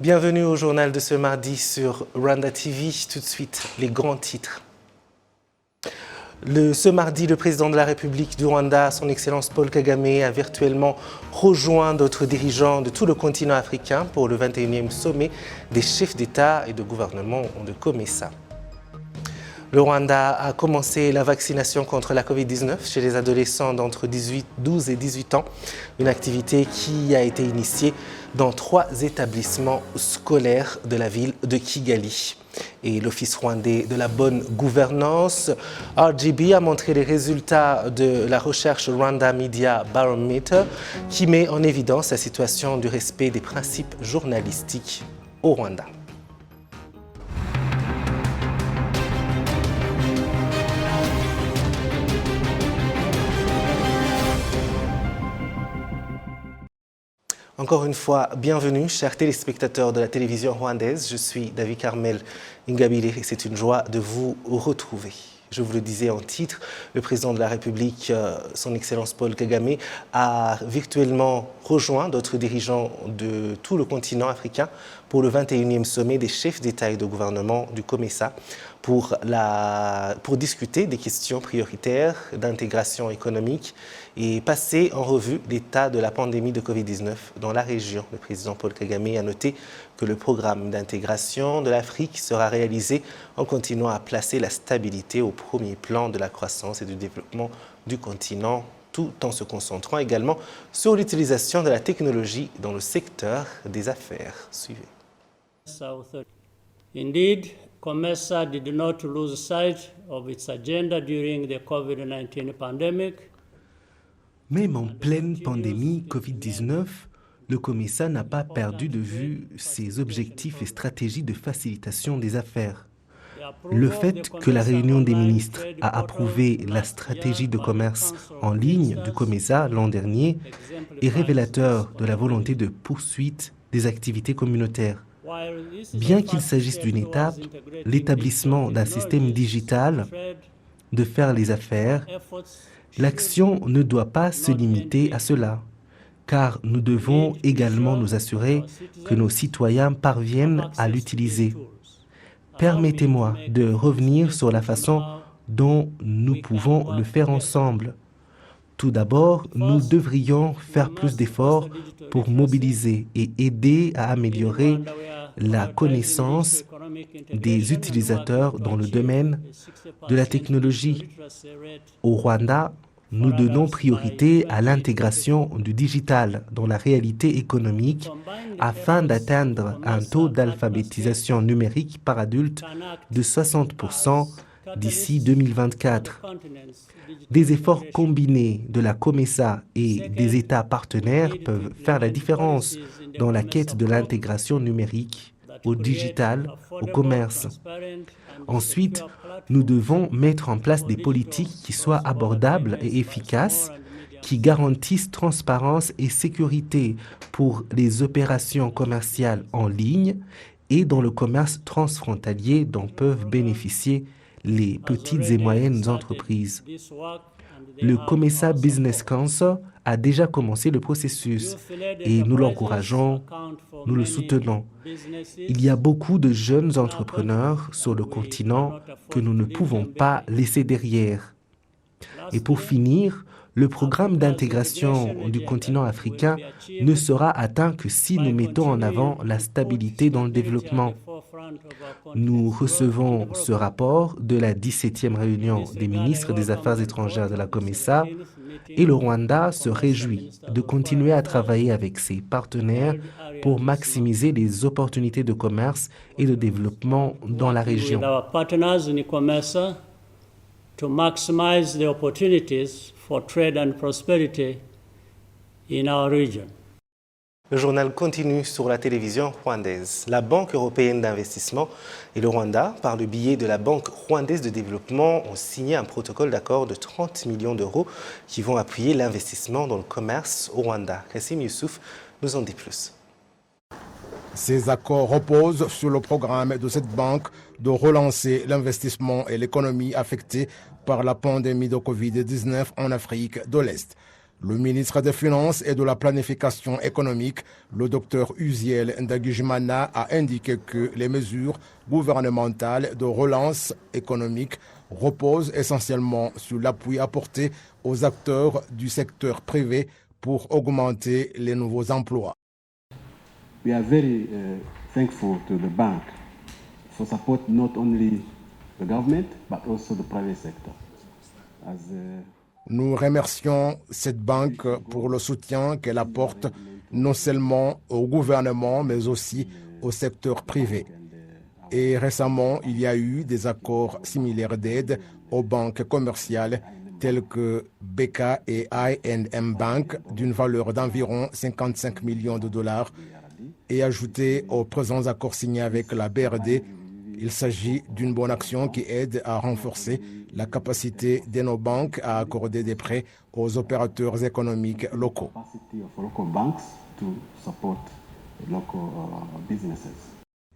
Bienvenue au journal de ce mardi sur Rwanda TV. Tout de suite, les grands titres. Ce mardi, le président de la République du Rwanda, son Excellence Paul Kagame, a virtuellement rejoint d'autres dirigeants de tout le continent africain pour le 21e sommet des chefs d'État et de gouvernement de COMESA. Le Rwanda a commencé la vaccination contre la Covid-19 chez les adolescents d'entre 12 et 18 ans, une activité qui a été initiée dans 3 établissements scolaires de la ville de Kigali. Et l'Office rwandais de la bonne gouvernance, RGB, a montré les résultats de la recherche Rwanda Media Barometer qui met en évidence la situation du respect des principes journalistiques au Rwanda. Encore une fois, bienvenue, chers téléspectateurs de la télévision rwandaise. Je suis David Carmel Ingabire et c'est une joie de vous retrouver. Je vous le disais en titre, le président de la République, son Excellence Paul Kagame, a virtuellement rejoint d'autres dirigeants de tout le continent africain pour le 21e sommet des chefs d'État et de gouvernement du COMESA pour discuter des questions prioritaires d'intégration économique et passer en revue l'état de la pandémie de Covid-19 dans la région. Le président Paul Kagame a noté que le programme d'intégration de l'Afrique sera réalisé en continuant à placer la stabilité au premier plan de la croissance et du développement du continent, tout en se concentrant également sur l'utilisation de la technologie dans le secteur des affaires. Suivez. Indeed, COMESA did not lose sight of its agenda during the COVID-19 pandemic. Même en pleine pandémie Covid-19, le COMESA n'a pas perdu de vue ses objectifs et stratégies de facilitation des affaires. Le fait que la réunion des ministres a approuvé la stratégie de commerce en ligne du COMESA l'an dernier est révélateur de la volonté de poursuite des activités communautaires. Bien qu'il s'agisse d'une étape, l'établissement d'un système digital de faire les affaires, l'action ne doit pas se limiter à cela, car nous devons également nous assurer que nos citoyens parviennent à l'utiliser. Permettez-moi de revenir sur la façon dont nous pouvons le faire ensemble. Tout d'abord, nous devrions faire plus d'efforts pour mobiliser et aider à améliorer la connaissance des utilisateurs dans le domaine de la technologie. Au Rwanda, nous donnons priorité à l'intégration du digital dans la réalité économique afin d'atteindre un taux d'alphabétisation numérique par adulte de 60% d'ici 2024. Des efforts combinés de la COMESA et des États partenaires peuvent faire la différence dans la quête de l'intégration numérique, au digital, au commerce. Ensuite, nous devons mettre en place des politiques qui soient abordables et efficaces, qui garantissent transparence et sécurité pour les opérations commerciales en ligne et dans le commerce transfrontalier dont peuvent bénéficier les petites et moyennes entreprises. Le COMESA Business Council a déjà commencé le processus et nous l'encourageons, nous le soutenons. Il y a beaucoup de jeunes entrepreneurs sur le continent que nous ne pouvons pas laisser derrière. Et pour finir, le programme d'intégration du continent africain ne sera atteint que si nous mettons en avant la stabilité dans le développement. Nous recevons ce rapport de la 17e réunion des ministres des Affaires étrangères de la COMESA et le Rwanda se réjouit de continuer à travailler avec ses partenaires pour maximiser les opportunités de commerce et de développement dans la région. To maximize the opportunities for trade and prosperity in our region. Le journal continue sur la télévision rwandaise. La Banque européenne d'investissement et le Rwanda, par le biais de la Banque rwandaise de développement, ont signé un protocole d'accord de 30 millions d'euros qui vont appuyer l'investissement dans le commerce au Rwanda. Kassim Youssouf nous en dit plus. Ces accords reposent sur le programme de cette banque de relancer l'investissement et l'économie affectée par la pandémie de Covid-19 en Afrique de l'Est. Le ministre des Finances et de la Planification économique, le Dr Uziel Ndagijimana, a indiqué que les mesures gouvernementales de relance économique reposent essentiellement sur l'appui apporté aux acteurs du secteur privé pour augmenter les nouveaux emplois. We are very thankful to the bank for support not only the government but also the private sector. Nous remercions cette banque pour le soutien qu'elle apporte non seulement au gouvernement mais aussi au secteur privé. Et récemment, il y a eu des accords similaires d'aide aux banques commerciales telles que BK et I&M Bank d'une valeur d'environ 55 millions de dollars et ajouté aux présents accords signés avec la BRD. Il s'agit d'une bonne action qui aide à renforcer la capacité de nos banques à accorder des prêts aux opérateurs économiques locaux.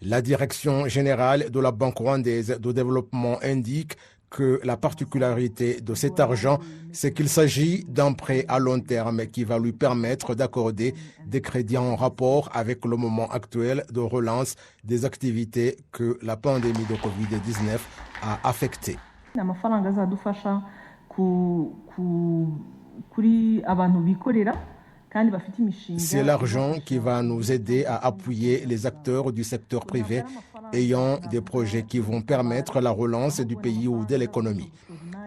La direction générale de la Banque rwandaise de développement indique que la particularité de cet argent, c'est qu'il s'agit d'un prêt à long terme qui va lui permettre d'accorder des crédits en rapport avec le moment actuel de relance des activités que la pandémie de Covid-19 a affectées. C'est l'argent qui va nous aider à appuyer les acteurs du secteur privé ayant des projets qui vont permettre la relance du pays ou de l'économie.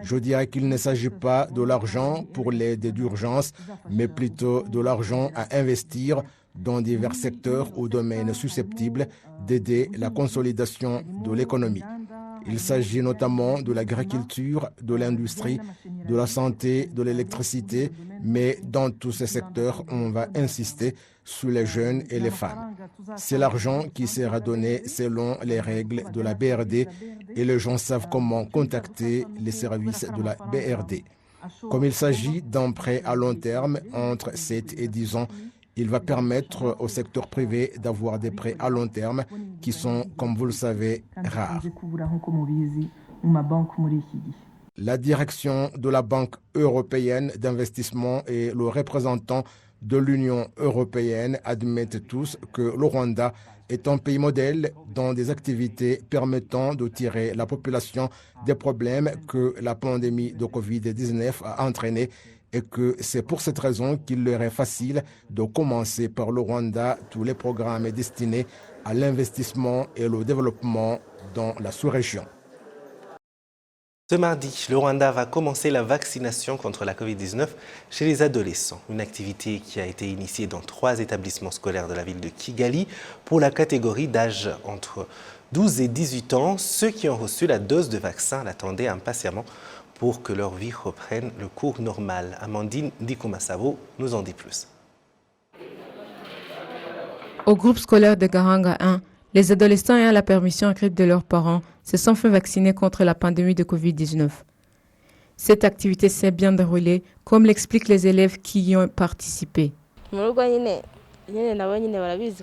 Je dirais qu'il ne s'agit pas de l'argent pour l'aide d'urgence, mais plutôt de l'argent à investir dans divers secteurs ou domaines susceptibles d'aider la consolidation de l'économie. Il s'agit notamment de l'agriculture, de l'industrie, de la santé, de l'électricité, mais dans tous ces secteurs, on va insister sur les jeunes et les femmes. C'est l'argent qui sera donné selon les règles de la BRD et les gens savent comment contacter les services de la BRD. Comme il s'agit d'un prêt à long terme, entre 7 et 10 ans, il va permettre au secteur privé d'avoir des prêts à long terme qui sont, comme vous le savez, rares. La direction de la Banque européenne d'investissement et le représentant de l'Union européenne admettent tous que le Rwanda est un pays modèle dans des activités permettant de tirer la population des problèmes que la pandémie de Covid-19 a entraînés et que c'est pour cette raison qu'il leur est facile de commencer par le Rwanda tous les programmes destinés à l'investissement et le développement dans la sous-région. Ce mardi, le Rwanda va commencer la vaccination contre la Covid-19 chez les adolescents, une activité qui a été initiée dans 3 établissements scolaires de la ville de Kigali pour la catégorie d'âge entre 12 et 18 ans. Ceux qui ont reçu la dose de vaccin l'attendaient impatiemment pour que leur vie reprenne le cours normal. Amandine Dikomasavo nous en dit plus. Au groupe scolaire de Gahanga 1, les adolescents ayant la permission écrite de leurs parents se sont fait vacciner contre la pandémie de Covid-19. Cette activité s'est bien déroulée, comme l'expliquent les élèves qui y ont participé.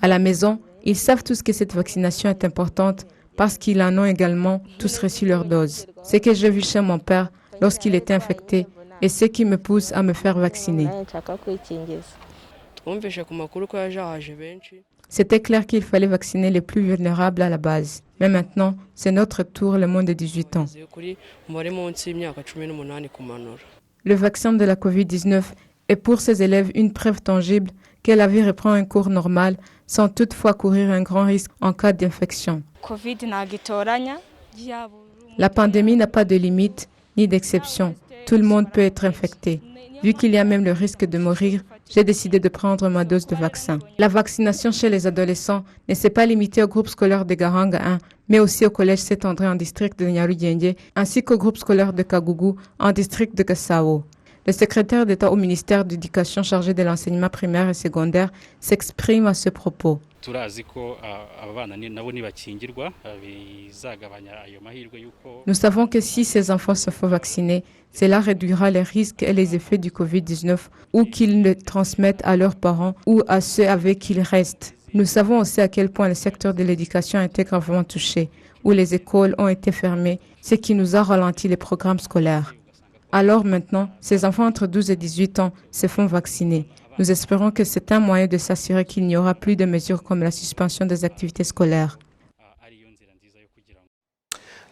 À la maison, ils savent tous que cette vaccination est importante parce qu'ils en ont également tous reçu leur dose. Ce que j'ai vu chez mon père lorsqu'il était infecté et ce qui me pousse à me faire vacciner. C'était clair qu'il fallait vacciner les plus vulnérables à la base. Mais maintenant, c'est notre tour, le moins de 18 ans. Le vaccin de la Covid-19 est pour ces élèves une preuve tangible que la vie reprend un cours normal sans toutefois courir un grand risque en cas d'infection. La pandémie n'a pas de limite ni d'exception. Tout le monde peut être infecté. Vu qu'il y a même le risque de mourir, j'ai décidé de prendre ma dose de vaccin. La vaccination chez les adolescents ne s'est pas limitée au groupe scolaire de Gahanga 1, mais aussi au collège Saint-André en district de Nyarugenge, ainsi qu'au groupe scolaire de Kagougou en district de Gasabo. Le secrétaire d'État au ministère de l'Éducation chargé de l'enseignement primaire et secondaire s'exprime à ce propos. Nous savons que si ces enfants se font vacciner, cela réduira les risques et les effets du Covid-19 ou qu'ils ne transmettent à leurs parents ou à ceux avec qui ils restent. Nous savons aussi à quel point le secteur de l'éducation a été gravement touché, où les écoles ont été fermées, ce qui nous a ralenti les programmes scolaires. Alors maintenant, ces enfants entre 12 et 18 ans se font vacciner. Nous espérons que c'est un moyen de s'assurer qu'il n'y aura plus de mesures comme la suspension des activités scolaires.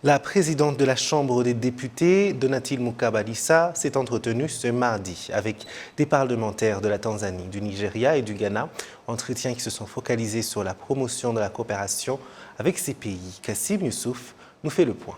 La présidente de la Chambre des députés, Donatille Mukabalisa, s'est entretenue ce mardi avec des parlementaires de la Tanzanie, du Nigeria et du Ghana, entretiens qui se sont focalisés sur la promotion de la coopération avec ces pays. Kassim Youssouf nous fait le point.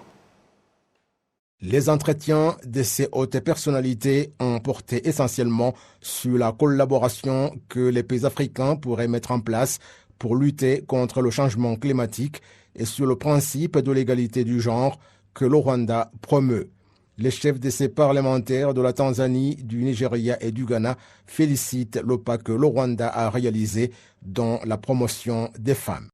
Les entretiens de ces hautes personnalités ont porté essentiellement sur la collaboration que les pays africains pourraient mettre en place pour lutter contre le changement climatique et sur le principe de l'égalité du genre que le Rwanda promeut. Les chefs de ces parlementaires de la Tanzanie, du Nigeria et du Ghana félicitent le pas que le Rwanda a réalisé dans la promotion des femmes.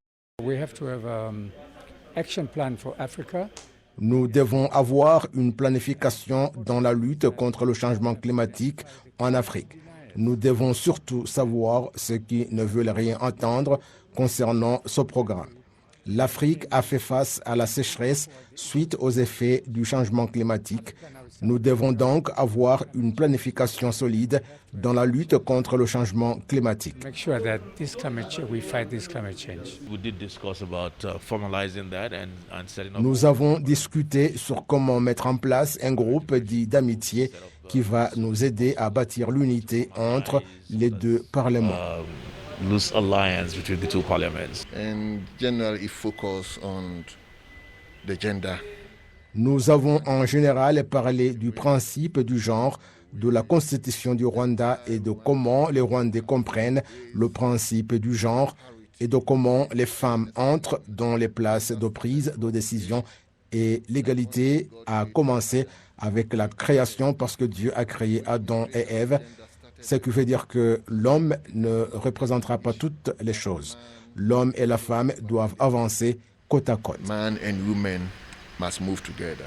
Nous devons avoir une planification dans la lutte contre le changement climatique en Afrique. Nous devons surtout savoir ceux qui ne veulent rien entendre concernant ce programme. L'Afrique a fait face à la sécheresse suite aux effets du changement climatique. Nous devons donc avoir une planification solide dans la lutte contre le changement climatique. Nous avons discuté sur comment mettre en place un groupe dit d'amitié qui va nous aider à bâtir l'unité entre les deux parlements. Loose alliance between the two parliaments. In general, it focuses on the gender. Nous avons en général parlé du principe du genre, de la constitution du Rwanda et de comment les Rwandais comprennent le principe du genre et de comment les femmes entrent dans les places de prise de décision. Et l'égalité a commencé avec la création parce que Dieu a créé Adam et Ève. Ce qui veut dire que l'homme ne représentera pas toutes les choses. L'homme et la femme doivent avancer côte à côte. Man and woman must move together.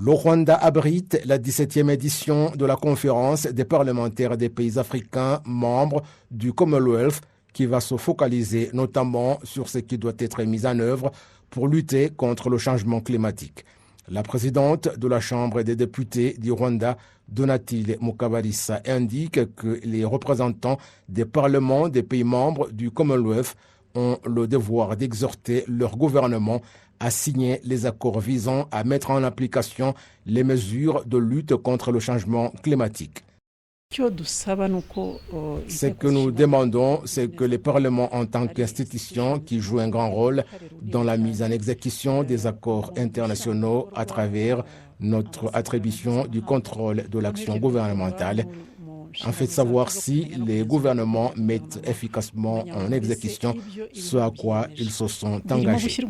Le Rwanda abrite la 17e édition de la conférence des parlementaires des pays africains membres du Commonwealth qui va se focaliser notamment sur ce qui doit être mis en œuvre pour lutter contre le changement climatique. La présidente de la Chambre des députés du Rwanda, Donatille Mukabalisa, indique que les représentants des parlements des pays membres du Commonwealth ont le devoir d'exhorter leur gouvernement à signer les accords visant à mettre en application les mesures de lutte contre le changement climatique. Ce que nous demandons, c'est que les parlements en tant qu'institutions qui jouent un grand rôle dans la mise en exécution des accords internationaux à travers notre attribution du contrôle de l'action gouvernementale, en fait savoir si les gouvernements mettent efficacement en exécution ce à quoi ils se sont engagés.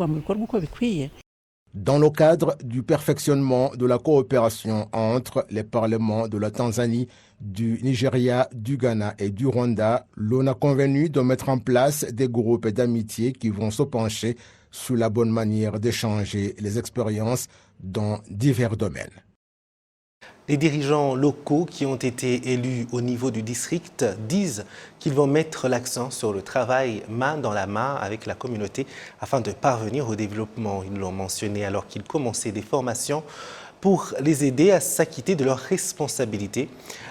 Dans le cadre du perfectionnement de la coopération entre les parlements de la Tanzanie, du Nigeria, du Ghana et du Rwanda, l'on a convenu de mettre en place des groupes d'amitié qui vont se pencher sur la bonne manière d'échanger les expériences dans divers domaines. Les dirigeants locaux qui ont été élus au niveau du district disent qu'ils vont mettre l'accent sur le travail main dans la main avec la communauté afin de parvenir au développement. Ils l'ont mentionné alors qu'ils commençaient des formations pour les aider à s'acquitter de leurs responsabilités.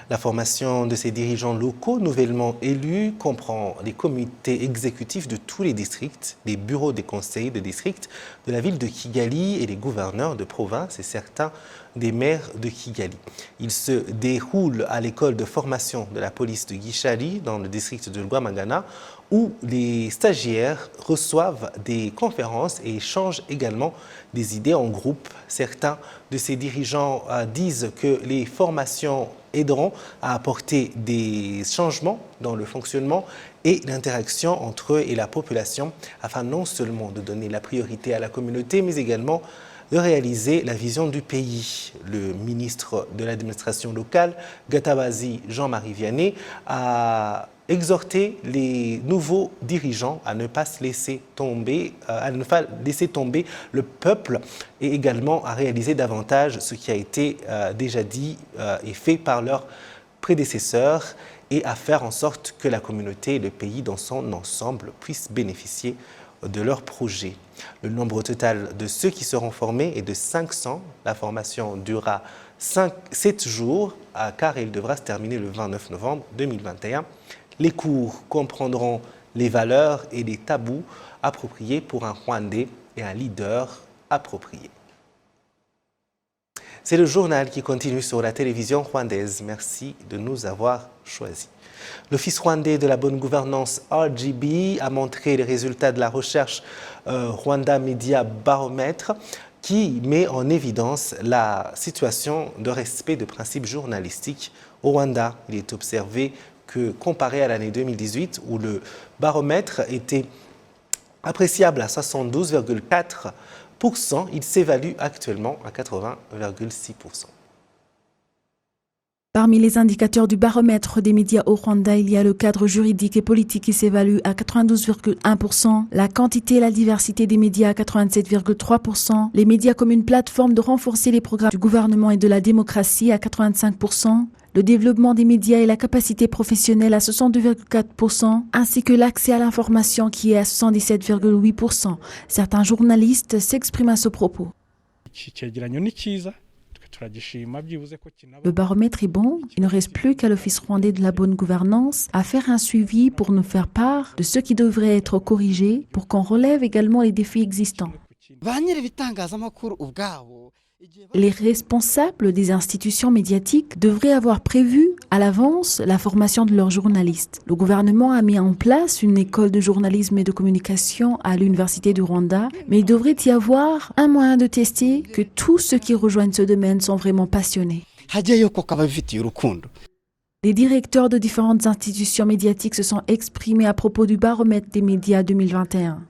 La formation de ces dirigeants locaux nouvellement élus comprend les comités exécutifs de tous les districts, les bureaux des conseils de district de la ville de Kigali et les gouverneurs de province et certains des maires de Kigali. Il se déroule à l'école de formation de la police de Gishali dans le district de Rwamagana où les stagiaires reçoivent des conférences et échangent également des idées en groupe. Certains de ces dirigeants disent que les formations aideront à apporter des changements dans le fonctionnement et l'interaction entre eux et la population afin non seulement de donner la priorité à la communauté mais également de réaliser la vision du pays. Le ministre de l'administration locale, Gatabazi Jean-Marie Vianney, a exhorté les nouveaux dirigeants à ne pas se laisser tomber, le peuple et également à réaliser davantage ce qui a été déjà dit et fait par leurs prédécesseurs et à faire en sorte que la communauté et le pays dans son ensemble puissent bénéficier de leurs projets. Le nombre total de ceux qui seront formés est de 500. La formation durera 7 jours car elle devra se terminer le 29 novembre 2021. Les cours comprendront les valeurs et les tabous appropriés pour un Rwandais et un leader approprié. C'est le journal qui continue sur la télévision rwandaise. Merci de nous avoir choisis. L'Office rwandais de la bonne gouvernance RGB a montré les résultats de la recherche Rwanda Media Baromètre qui met en évidence la situation de respect de principes journalistiques au Rwanda. Il est observé que comparé à l'année 2018 où le baromètre était appréciable à 72,4%, il s'évalue actuellement à 80,6%. Parmi les indicateurs du baromètre des médias au Rwanda, il y a le cadre juridique et politique qui s'évalue à 92,1%, la quantité et la diversité des médias à 87,3%, les médias comme une plateforme de renforcer les programmes du gouvernement et de la démocratie à 85%, le développement des médias et la capacité professionnelle à 62,4%, ainsi que l'accès à l'information qui est à 77,8%. Certains journalistes s'expriment à ce propos. Le baromètre est bon, il ne reste plus qu'à l'Office rwandais de la bonne gouvernance à faire un suivi pour nous faire part de ce qui devrait être corrigé pour qu'on relève également les défis existants. Les responsables des institutions médiatiques devraient avoir prévu à l'avance la formation de leurs journalistes. Le gouvernement a mis en place une école de journalisme et de communication à l'Université du Rwanda, mais il devrait y avoir un moyen de tester que tous ceux qui rejoignent ce domaine sont vraiment passionnés. Les directeurs de différentes institutions médiatiques se sont exprimés à propos du baromètre des médias 2021.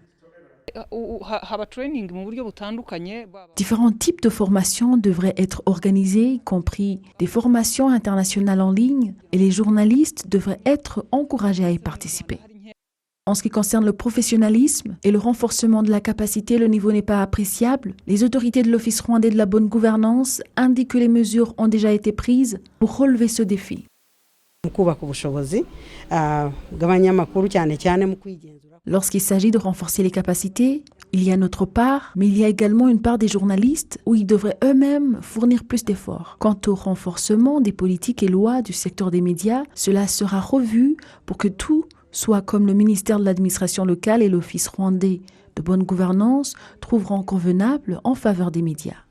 Différents types de formations devraient être organisées, y compris des formations internationales en ligne, et les journalistes devraient être encouragés à y participer. En ce qui concerne le professionnalisme et le renforcement de la capacité, le niveau n'est pas appréciable. Les autorités de l'Office rwandais de la bonne gouvernance indiquent que les mesures ont déjà été prises pour relever ce défi. Lorsqu'il s'agit de renforcer les capacités, il y a notre part, mais il y a également une part des journalistes où ils devraient eux-mêmes fournir plus d'efforts. Quant au renforcement des politiques et lois du secteur des médias, cela sera revu pour que tout soit comme le ministère de l'administration locale et l'Office rwandais de bonne gouvernance trouveront convenable en faveur des médias.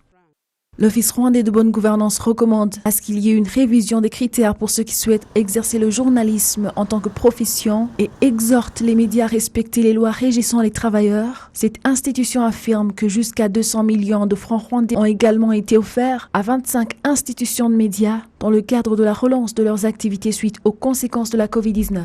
L'Office rwandais de bonne gouvernance recommande à ce qu'il y ait une révision des critères pour ceux qui souhaitent exercer le journalisme en tant que profession et exhorte les médias à respecter les lois régissant les travailleurs. Cette institution affirme que jusqu'à 200 millions de francs rwandais ont également été offerts à 25 institutions de médias dans le cadre de la relance de leurs activités suite aux conséquences de la Covid-19.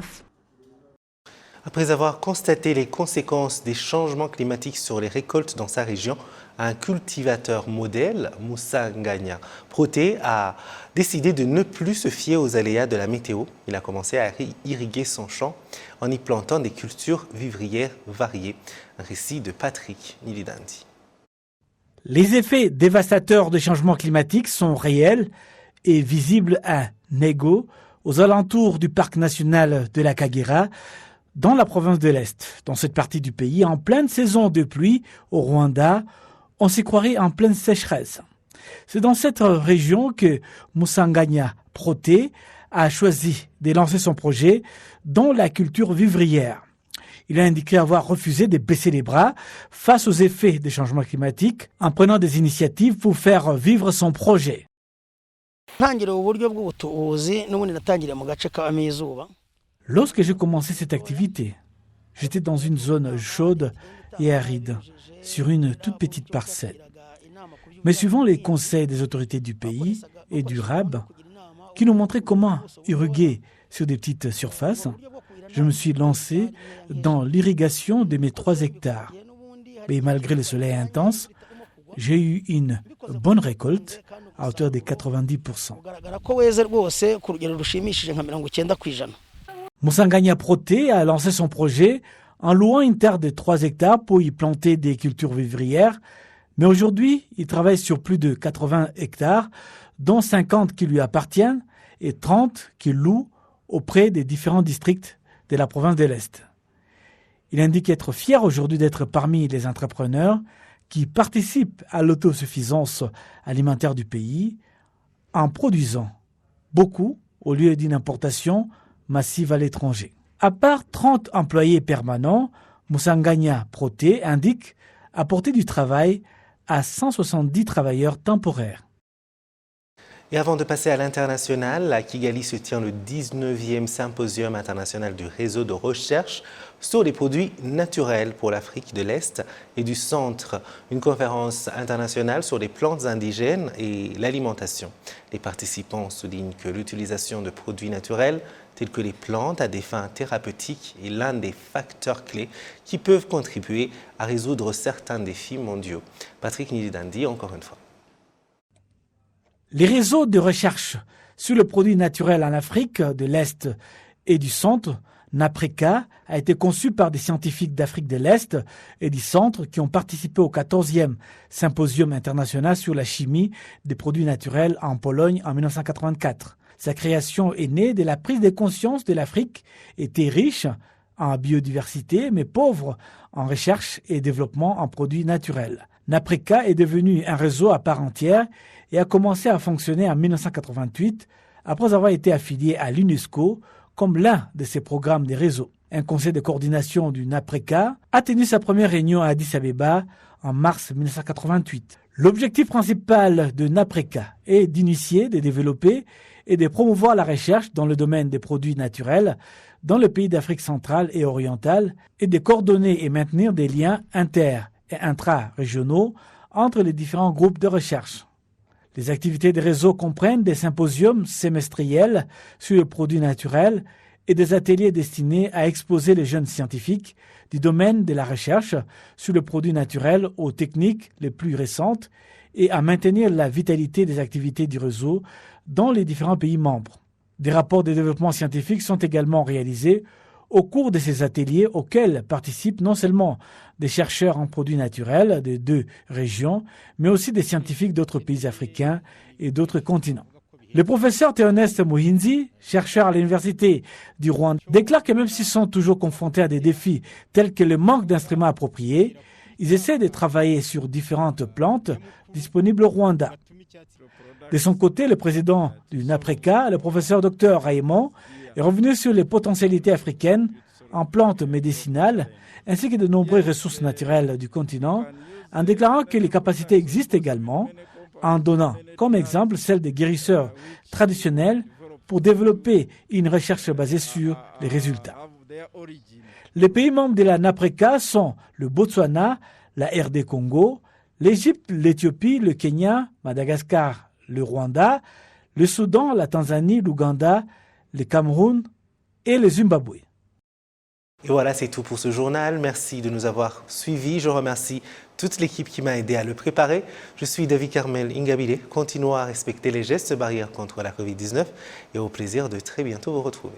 Après avoir constaté les conséquences des changements climatiques sur les récoltes dans sa région, un cultivateur modèle, Moussa Nganya Proté, a décidé de ne plus se fier aux aléas de la météo. Il a commencé à irriguer son champ en y plantant des cultures vivrières variées. Un récit de Patrick Nilidandi. Les effets dévastateurs des changements climatiques sont réels et visibles à Nego, aux alentours du parc national de la Kagera, dans la province de l'Est. Dans cette partie du pays, en pleine saison de pluie, au Rwanda, on s'y croirait en pleine sécheresse. C'est dans cette région que Moussa Nganya Proté a choisi de lancer son projet dans la culture vivrière. Il a indiqué avoir refusé de baisser les bras face aux effets des changements climatiques en prenant des initiatives pour faire vivre son projet. Lorsque j'ai commencé cette activité, j'étais dans une zone chaude et aride, sur une toute petite parcelle. Mais suivant les conseils des autorités du pays et du RAB, qui nous montraient comment irriguer sur des petites surfaces, je me suis lancé dans l'irrigation de mes 3 hectares. Et malgré le soleil intense, j'ai eu une bonne récolte à hauteur de 90%. Moussa Nganya Proté a lancé son projet en louant une terre de 3 hectares pour y planter des cultures vivrières. Mais aujourd'hui, il travaille sur plus de 80 hectares, dont 50 qui lui appartiennent et 30 qu'il loue auprès des différents districts de la province de l'Est. Il indique être fier aujourd'hui d'être parmi les entrepreneurs qui participent à l'autosuffisance alimentaire du pays en produisant beaucoup au lieu d'une importation massive à l'étranger. À part 30 employés permanents, Musanganya Proté indique apporter du travail à 170 travailleurs temporaires. Et avant de passer à l'international, à Kigali se tient le 19e symposium international du réseau de recherche sur les produits naturels pour l'Afrique de l'Est et du Centre, une conférence internationale sur les plantes indigènes et l'alimentation. Les participants soulignent que l'utilisation de produits naturels tels que les plantes à des fins thérapeutiques est l'un des facteurs clés qui peuvent contribuer à résoudre certains défis mondiaux. Patrick Nididandi, encore une fois. Les réseaux de recherche sur le produit naturel en Afrique de l'Est et du Centre, NAPRECA, a été conçu par des scientifiques d'Afrique de l'Est et du Centre qui ont participé au 14e symposium international sur la chimie des produits naturels en Pologne en 1984. Sa création est née de la prise de conscience de l'Afrique était riche en biodiversité mais pauvre en recherche et développement en produits naturels. NAPRECA est devenu un réseau à part entière et a commencé à fonctionner en 1988 après avoir été affilié à l'UNESCO comme l'un de ses programmes de réseau. Un conseil de coordination du NAPRECA a tenu sa première réunion à Addis Abeba en mars 1988. L'objectif principal de NAPRECA est d'initier, de développer et de promouvoir la recherche dans le domaine des produits naturels dans le pays d'Afrique centrale et orientale et de coordonner et maintenir des liens inter- et intra-régionaux entre les différents groupes de recherche. Les activités des réseaux comprennent des symposiums semestriels sur les produits naturels et des ateliers destinés à exposer les jeunes scientifiques du domaine de la recherche sur le produit naturel aux techniques les plus récentes et à maintenir la vitalité des activités du réseau dans les différents pays membres. Des rapports de développement scientifique sont également réalisés au cours de ces ateliers auxquels participent non seulement des chercheurs en produits naturels des deux régions, mais aussi des scientifiques d'autres pays africains et d'autres continents. Le professeur Théoneste Muhinzi, chercheur à l'université du Rwanda, déclare que même s'ils sont toujours confrontés à des défis tels que le manque d'instruments appropriés, ils essaient de travailler sur différentes plantes disponibles au Rwanda. De son côté, le président du NAPRECA, le professeur Dr Raymond, est revenu sur les potentialités africaines en plantes médicinales ainsi que de nombreuses ressources naturelles du continent, en déclarant que les capacités existent également, en donnant comme exemple celle des guérisseurs traditionnels pour développer une recherche basée sur les résultats. Les pays membres de la NAPRECA sont le Botswana, la RD Congo, l'Égypte, l'Éthiopie, le Kenya, Madagascar, le Rwanda, le Soudan, la Tanzanie, l'Ouganda, le Cameroun et le Zimbabwe. Et voilà, c'est tout pour ce journal. Merci de nous avoir suivis. Je remercie toute l'équipe qui m'a aidé à le préparer. Je suis David Carmel Ingabile. Continuons à respecter les gestes barrières contre la Covid-19 et au plaisir de très bientôt vous retrouver.